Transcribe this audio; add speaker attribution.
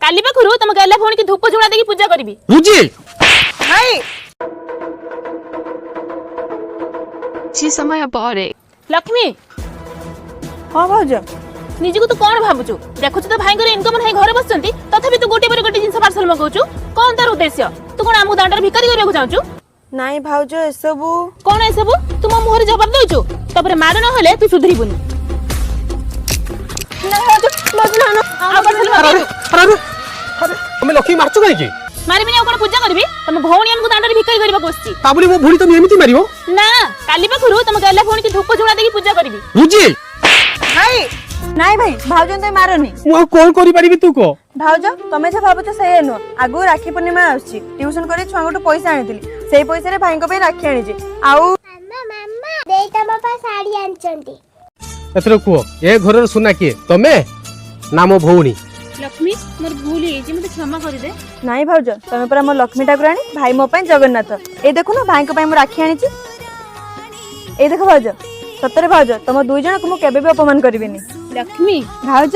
Speaker 1: काली पाखरु तुम गैला फोन की धूप झुणा देकी पूजा करबी
Speaker 2: बुझी
Speaker 1: हाय
Speaker 3: ची समय पारे
Speaker 1: लक्ष्मी
Speaker 4: हां भाउज
Speaker 1: निजी को तू कोन भाबुचु देखुछु तो भाई घर इनकम नाही घरे बसचंती तथापि तू गोटे पर गोटे जिंस पार्सल मगाउछु कोन तार उद्देश्य तू कोन आमु दांडर भिकारी करबा को चाहछु
Speaker 4: नाई भाउज ए सब
Speaker 1: कोन ए सब तू मो मुहर जवाब देउछु तबरे मार न होले तू सुधरीबुनी
Speaker 4: ना भाउज
Speaker 2: अरे तुम लक्ष्मी मारछु काई की
Speaker 1: मारी बिना कोन पूजा करबी तुम भौणी हमको दांडर भिकारी करबा कोस्ची
Speaker 2: ताबुली मो भुणी तुम एमिति मारिबो
Speaker 1: ना काली पाखरु तुम गैला फोन की धूप झुणा देकी पूजा करबी
Speaker 2: बुझी
Speaker 4: हाय नाई भाई भाउज तो मारनी
Speaker 2: मो कोन करि परिबी तू को
Speaker 4: भाउज तमे जे भाबुछ से नो आगु राखी पूर्णिमा आछि ट्यूशन करे छुआगोट पैसा आनिथिली सेई पैसा रे भाई को पे राखी आनिछि आउ
Speaker 5: मम्मा देता बापा साड़ी आनचंती
Speaker 2: एतरो को ए घरर सुना के तमे नाम भौणी
Speaker 1: लक्ष्मी मोर भूल हे जे मते क्षमा कर दे
Speaker 4: नाई भाउज तमे परा मो लक्ष्मी ठाकुराणी भाई मो पय जगन्नाथ ए देखो ना भाई को पय मो राखी आनिछि ए देखो भाउज सतरे भाउज तुम दुई जन को मो केबे भी अपमान करबिनी
Speaker 1: लक्ष्मी
Speaker 4: भाउज